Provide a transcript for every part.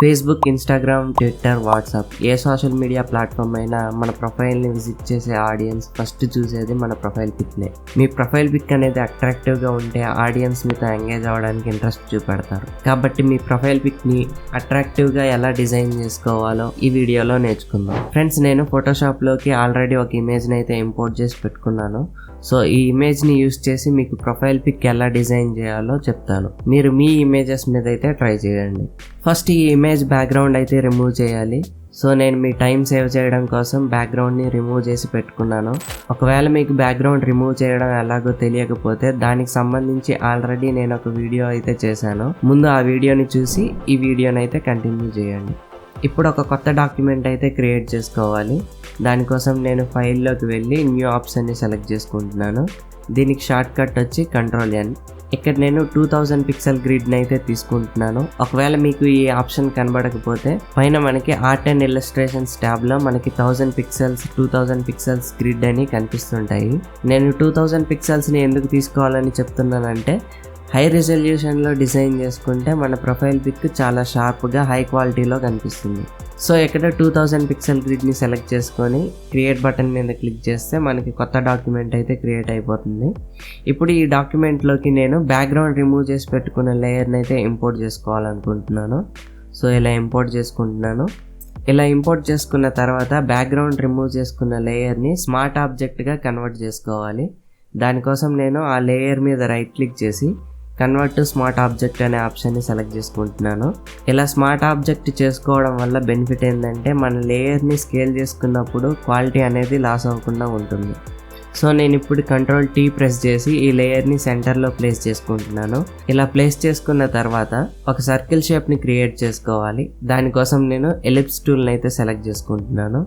Facebook, Instagram, Twitter, WhatsApp ఏ social media platform అయినా మన ప్రొఫైల్ని visit చేసే ఆడియన్స్ ఫస్ట్ చూసేది మన ప్రొఫైల్ పిక్నే. మీ ప్రొఫైల్ పిక్ అనేది అట్రాక్టివ్గా ఉంటే ఆడియన్స్ మీతో ఎంగేజ్ అవ్వడానికి ఇంట్రెస్ట్ చూపెడతారు. కాబట్టి మీ ప్రొఫైల్ పిక్ని అట్రాక్టివ్గా ఎలా డిజైన్ చేసుకోవాలో ఈ వీడియోలో నేర్చుకుందాం. ఫ్రెండ్స్, నేను ఫోటోషాప్లోకి ఆల్రెడీ ఒక ఇమేజ్ని అయితే ఇంపోర్ట్ చేసి పెట్టుకున్నాను. సో ఈ ఇమేజ్ని యూస్ చేసి మీకు ప్రొఫైల్ పిక్ ఎలా డిజైన్ చేయాలో చెప్తాను. మీరు మీ ఇమేజెస్ మీద అయితే ట్రై చేయండి. ఫస్ట్ ఈ ఇమేజ్ బ్యాక్గ్రౌండ్ అయితే రిమూవ్ చేయాలి. సో నేను మీ టైం సేవ్ చేయడం కోసం బ్యాక్గ్రౌండ్ని రిమూవ్ చేసి పెట్టుకున్నాను. ఒకవేళ మీకు బ్యాక్గ్రౌండ్ రిమూవ్ చేయడం ఎలాగో తెలియకపోతే దానికి సంబంధించి ఆల్రెడీ నేను ఒక వీడియో అయితే చేశాను. ముందు ఆ వీడియోని చూసి ఈ వీడియోని అయితే కంటిన్యూ చేయండి. ఇప్పుడు ఒక కొత్త డాక్యుమెంట్ అయితే క్రియేట్ చేసుకోవాలి. దానికోసం నేను ఫైల్లోకి వెళ్ళి న్యూ ఆప్షన్ని సెలెక్ట్ చేసుకుంటున్నాను. దీనికి షార్ట్ కట్ వచ్చి Ctrl+N. ఇక్కడ నేను 2000 పిక్సెల్ గ్రిడ్ని అయితే తీసుకుంటున్నాను. ఒకవేళ మీకు ఈ ఆప్షన్ కనబడకపోతే పైన మనకి ఆర్ట్ అండ్ ఇల్లస్ట్రేషన్స్ ట్యాబ్లో మనకి 1000 పిక్సెల్స్ 2000 పిక్సెల్స్ గ్రిడ్ అని కనిపిస్తుంటాయి. నేను 2000 పిక్సెల్స్ని ఎందుకు తీసుకోవాలని చెప్తున్నానంటే హై రిజల్యూషన్లో డిజైన్ చేసుకుంటే మన ప్రొఫైల్ పిక్ చాలా షార్ప్గా హై క్వాలిటీలో కనిపిస్తుంది. సో ఇక్కడ 2000 పిక్సెల్ గ్రిడ్ని సెలెక్ట్ చేసుకొని క్రియేట్ బటన్ మీద క్లిక్ చేస్తే మనకి కొత్త డాక్యుమెంట్ అయితే క్రియేట్ అయిపోతుంది. ఇప్పుడు ఈ డాక్యుమెంట్లోకి నేను బ్యాక్గ్రౌండ్ రిమూవ్ చేసి పెట్టుకున్న లేయర్ని అయితే ఇంపోర్ట్ చేసుకోవాలనుకుంటున్నాను. సో ఇలా ఇంపోర్ట్ చేసుకుంటున్నాను. ఇలా ఇంపోర్ట్ చేసుకున్న తర్వాత బ్యాక్గ్రౌండ్ రిమూవ్ చేసుకున్న లేయర్ని స్మార్ట్ ఆబ్జెక్ట్గా కన్వర్ట్ చేసుకోవాలి. దానికోసం నేను ఆ లేయర్ మీద రైట్ క్లిక్ చేసి కన్వర్ట్ టు స్మార్ట్ ఆబ్జెక్ట్ అనే ఆప్షన్ని సెలెక్ట్ చేసుకుంటున్నాను. ఇలా స్మార్ట్ ఆబ్జెక్ట్ చేసుకోవడం వల్ల బెనిఫిట్ ఏంటంటే మన లేయర్ని స్కేల్ చేసుకున్నప్పుడు క్వాలిటీ అనేది లాస్ అవ్వకుండా ఉంటుంది. సో నేను ఇప్పుడు Ctrl+T ప్రెస్ చేసి ఈ లేయర్ని సెంటర్లో ప్లేస్ చేసుకుంటున్నాను. ఇలా ప్లేస్ చేసుకున్న తర్వాత ఒక సర్కిల్ షేప్ని క్రియేట్ చేసుకోవాలి. దానికోసం నేను ఎలిప్స్ టూల్ని అయితే సెలెక్ట్ చేసుకుంటున్నాను.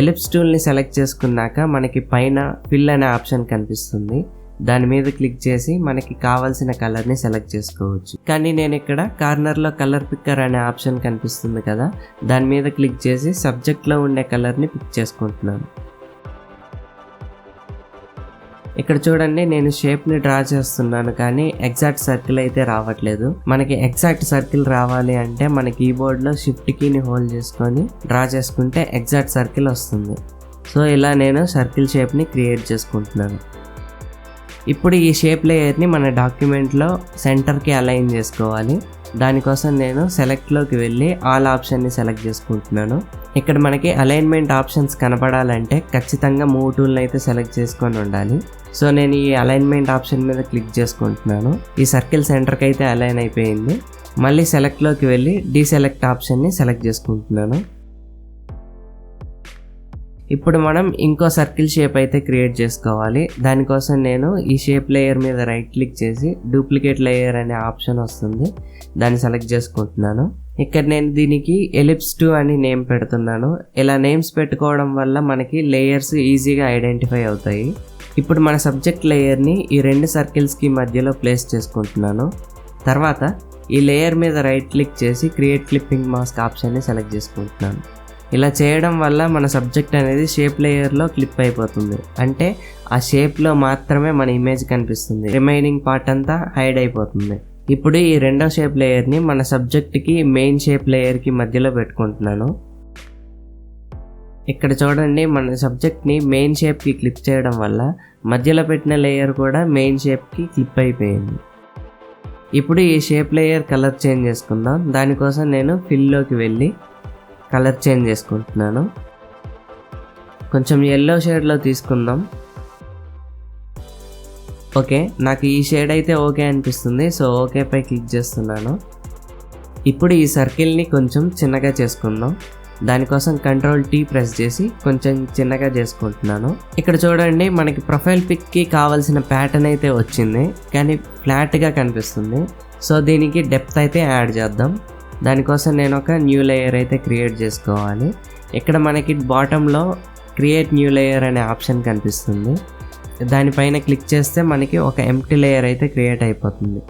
ఎలిప్స్ టూల్ని సెలెక్ట్ చేసుకున్నాక మనకి పైన ఫిల్ అనే ఆప్షన్ కనిపిస్తుంది. దాని మీద క్లిక్ చేసి మనకి కావాల్సిన కలర్ని సెలెక్ట్ చేసుకోవచ్చు. కానీ నేను ఇక్కడ కార్నర్లో కలర్ పిక్కర్ అనే ఆప్షన్ కనిపిస్తుంది కదా, దాని మీద క్లిక్ చేసి సబ్జెక్ట్లో ఉండే కలర్ని పిక్ చేసుకుంటున్నాను. ఇక్కడ చూడండి, నేను షేప్ని డ్రా చేస్తున్నాను కానీ ఎగ్జాక్ట్ సర్కిల్ అయితే రావట్లేదు. మనకి ఎగ్జాక్ట్ సర్కిల్ రావాలి అంటే మన కీబోర్డ్లో షిఫ్ట్ కీని హోల్డ్ చేసుకొని డ్రా చేసుకుంటే ఎగ్జాక్ట్ సర్కిల్ వస్తుంది. సో ఇలా నేను సర్కిల్ షేప్ని క్రియేట్ చేసుకుంటున్నాను. ఇప్పుడు ఈ షేప్ లేయర్ని మన డాక్యుమెంట్లో సెంటర్కి అలైన్ చేసుకోవాలి. దానికోసం నేను సెలెక్ట్లోకి వెళ్ళి ఆల్ ఆప్షన్ని సెలెక్ట్ చేసుకుంటున్నాను. ఇక్కడ మనకి అలైన్మెంట్ ఆప్షన్స్ కనపడాలంటే ఖచ్చితంగా మూవ్ టూల్ని అయితే సెలెక్ట్ చేసుకొని ఉండాలి. సో నేను ఈ అలైన్మెంట్ ఆప్షన్ మీద క్లిక్ చేసుకుంటున్నాను. ఈ సర్కిల్ సెంటర్కి అయితే అలైన్ అయిపోయింది. మళ్ళీ సెలెక్ట్లోకి వెళ్ళి డీసెలెక్ట్ ఆప్షన్ని సెలెక్ట్ చేసుకుంటున్నాను. ఇప్పుడు మనం ఇంకో సర్కిల్ షేప్ అయితే క్రియేట్ చేసుకోవాలి. దానికోసం నేను ఈ షేప్ లేయర్ మీద రైట్ క్లిక్ చేసి డూప్లికేట్ లేయర్ అనే ఆప్షన్ వస్తుంది, దాన్ని సెలెక్ట్ చేసుకుంటున్నాను. ఇక్కడ నేను దీనికి ఎలిప్స్ 2 అని నేమ్ పెడుతున్నాను. ఇలా నేమ్స్ పెట్టుకోవడం వల్ల మనకి లేయర్స్ ఈజీగా ఐడెంటిఫై అవుతాయి. ఇప్పుడు మన సబ్జెక్ట్ లేయర్ని ఈ రెండు సర్కిల్స్కి మధ్యలో ప్లేస్ చేసుకుంటున్నాను. తర్వాత ఈ లేయర్ మీద రైట్ క్లిక్ చేసి క్రియేట్ క్లిప్పింగ్ మాస్క్ ఆప్షన్ని సెలెక్ట్ చేసుకుంటున్నాను. ఇలా చేయడం వల్ల మన సబ్జెక్ట్ అనేది షేప్ లేయర్లో క్లిప్ అయిపోతుంది. అంటే ఆ షేప్లో మాత్రమే మన ఇమేజ్ కనిపిస్తుంది, రిమైనింగ్ పార్ట్ అంతా హైడ్ అయిపోతుంది. ఇప్పుడు ఈ రెండో షేప్ లేయర్ని మన సబ్జెక్ట్కి మెయిన్ షేప్ లేయర్కి మధ్యలో పెట్టుకుంటున్నాను. ఇక్కడ చూడండి, మన సబ్జెక్ట్ని మెయిన్ షేప్కి క్లిప్ చేయడం వల్ల మధ్యలో పెట్టిన లేయర్ కూడా మెయిన్ షేప్కి క్లిప్ అయిపోయింది. ఇప్పుడు ఈ షేప్ లేయర్ కలర్ చేంజ్ చేసుకుందాం. దానికోసం నేను ఫిల్లోకి వెళ్ళి కలర్ చేంజ్ చేసుకుంటున్నాను. కొంచెం ఎల్లో షేడ్లో తీసుకుందాం. ఓకే, నాకు ఈ షేడ్ అయితే ఓకే అనిపిస్తుంది. సో ఓకే పై క్లిక్ చేస్తున్నాను. ఇప్పుడు ఈ సర్కిల్ని కొంచెం చిన్నగా చేసుకుందాం. దానికోసం Ctrl+T ప్రెస్ చేసి కొంచెం చిన్నగా చేసుకుంటున్నాను. ఇక్కడ చూడండి, మనకి ప్రొఫైల్ పిక్కి కావాల్సిన ప్యాటర్న్ అయితే వచ్చింది కానీ ఫ్లాట్గా కనిపిస్తుంది. సో దీనికి డెప్త్ అయితే యాడ్ చేద్దాం. దానికోసం నేను ఒక న్యూ లేయర్ అయితే క్రియేట్ చేసుకోవాలి. ఇక్కడ మనకి బాటంలో క్రియేట్ న్యూ లేయర్ అనే ఆప్షన్ కనిపిస్తుంది. దానిపైన క్లిక్ చేస్తే మనకి ఒక ఎంప్టీ లేయర్ అయితే క్రియేట్ అయిపోతుంది.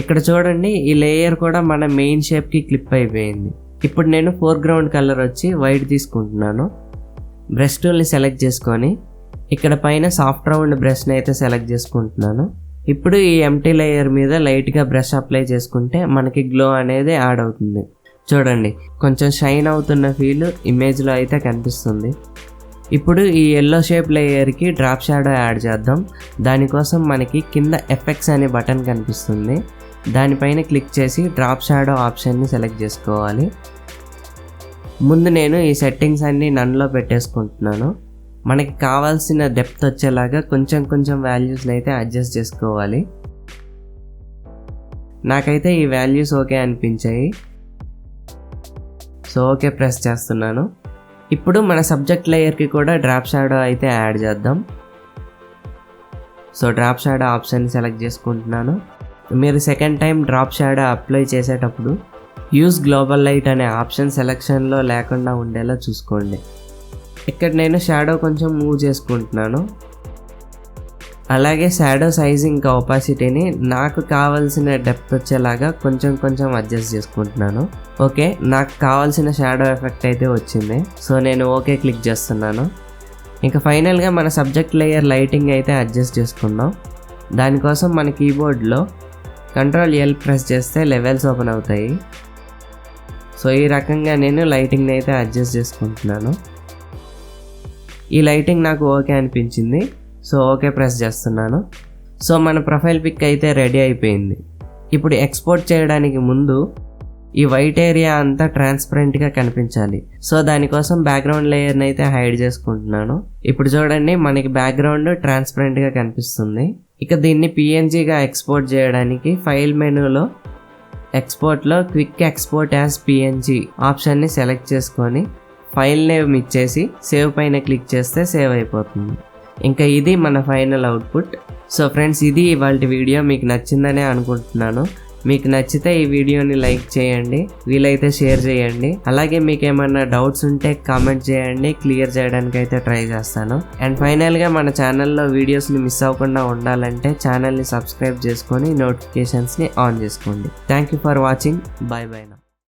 ఇక్కడ చూడండి, ఈ లేయర్ కూడా మన మెయిన్ షేప్కి క్లిప్ అయిపోయింది. ఇప్పుడు నేను ఫోర్గ్రౌండ్ కలర్ వచ్చి వైట్ తీసుకుంటున్నాను. బ్రష్ టూల్ని సెలెక్ట్ చేసుకొని ఇక్కడ పైన సాఫ్ట్ రౌండ్ బ్రష్ని అయితే సెలెక్ట్ చేసుకుంటున్నాను. ఇప్పుడు ఈ ఎంటీ లేయర్ మీద లైట్గా బ్రష్ అప్లై చేసుకుంటే మనకి గ్లో అనేది యాడ్ అవుతుంది. చూడండి కొంచెం షైన్ అవుతున్న ఫీల్ ఇమేజ్లో అయితే కనిపిస్తుంది. ఇప్పుడు ఈ ఎల్లో షేప్ లేయర్కి డ్రాప్ షాడో యాడ్ చేద్దాం. దానికోసం మనకి కింద ఎఫెక్ట్స్ అనే బటన్ కనిపిస్తుంది, దానిపైన క్లిక్ చేసి డ్రాప్ షాడో ఆప్షన్ని సెలెక్ట్ చేసుకోవాలి. ముందు నేను ఈ సెట్టింగ్స్ అన్నీ నన్లో పెట్టేసుకుంటున్నాను. మనకి కావాల్సిన డెప్త్ వచ్చేలాగా కొంచెం కొంచెం వాల్యూస్ని అయితే అడ్జస్ట్ చేసుకోవాలి. నాకైతే ఈ వాల్యూస్ ఓకే అనిపించాయి, సో ఓకే ప్రెస్ చేస్తున్నాను. ఇప్పుడు మన సబ్జెక్ట్ లేయర్కి కూడా డ్రాప్ షాడో అయితే యాడ్ చేద్దాం. So drop shadow option select చేసుకుంటున్నాను. మీరు second time drop shadow apply చేసేటప్పుడు యూజ్ గ్లోబల్ లైట్ అనే ఆప్షన్ సెలెక్షన్లో లేకుండా ఉండేలా చూసుకోండి. ఇక్కడ నేను షాడో కొంచెం మూవ్ చేసుకుంటున్నాను. అలాగే షాడో సైజ్ ఇంకా ఒపాసిటీని నాకు కావాల్సిన డెప్త్ వచ్చేలాగా కొంచెం కొంచెం అడ్జస్ట్ చేసుకుంటున్నాను. ఓకే, నాకు కావాల్సిన షాడో ఎఫెక్ట్ అయితే వచ్చింది, సో నేను ఓకే క్లిక్ చేస్తున్నాను. ఇంకా ఫైనల్గా మన సబ్జెక్ట్ లేయర్ లైటింగ్ అయితే అడ్జస్ట్ చేసుకుందాం. దానికోసం మన కీబోర్డ్లో Ctrl+L ప్రెస్ చేస్తే లెవెల్స్ ఓపెన్ అవుతాయి. సో ఈ రకంగా నేను లైటింగ్ని అయితే అడ్జస్ట్ చేసుకుంటున్నాను. ఈ లైటింగ్ నాకు ఓకే అనిపించింది, సో ఓకే ప్రెస్ చేస్తున్నాను. సో మన ప్రొఫైల్ పిక్ అయితే రెడీ అయిపోయింది. ఇప్పుడు ఎక్స్పోర్ట్ చేయడానికి ముందు ఈ వైట్ ఏరియా అంతా ట్రాన్స్పరెంట్గా కనిపించాలి. సో దానికోసం బ్యాక్గ్రౌండ్ లేయర్ని అయితే హైడ్ చేసుకుంటున్నాను. ఇప్పుడు చూడండి మనకి బ్యాక్గ్రౌండ్ ట్రాన్స్పరెంట్గా కనిపిస్తుంది. ఇక దీన్ని PNGగా ఎక్స్పోర్ట్ చేయడానికి ఫైల్ మెనూలో ఎక్స్పోర్ట్లో క్విక్ ఎక్స్పోర్ట్ యాజ్ PNG ఆప్షన్ని సెలెక్ట్ చేసుకొని ఫైల్ నేమ్ ఇచ్చేసి సేవ్ పైన క్లిక్ చేస్తే సేవ్ అయిపోతుంది. ఇంకా ఇది మన ఫైనల్ అవుట్పుట్. సో ఫ్రెండ్స్, ఇది ఇవాళ వీడియో. మీకు నచ్చిందనే అనుకుంటున్నాను. మీకు నచ్చితే ఈ వీడియోని లైక్ చేయండి, వీలైతే షేర్ చేయండి. అలాగే మీకు ఏమైనా డౌట్స్ ఉంటే కామెంట్ చేయండి, క్లియర్ చేయడానికి అయితే ట్రై చేస్తాను. అండ్ ఫైనల్గా మన ఛానల్లో వీడియోస్ని మిస్ అవ్వకుండా ఉండాలంటే ఛానల్ని సబ్స్క్రైబ్ చేసుకొని నోటిఫికేషన్స్ని ఆన్ చేసుకోండి. Thank you for watching. Bye bye.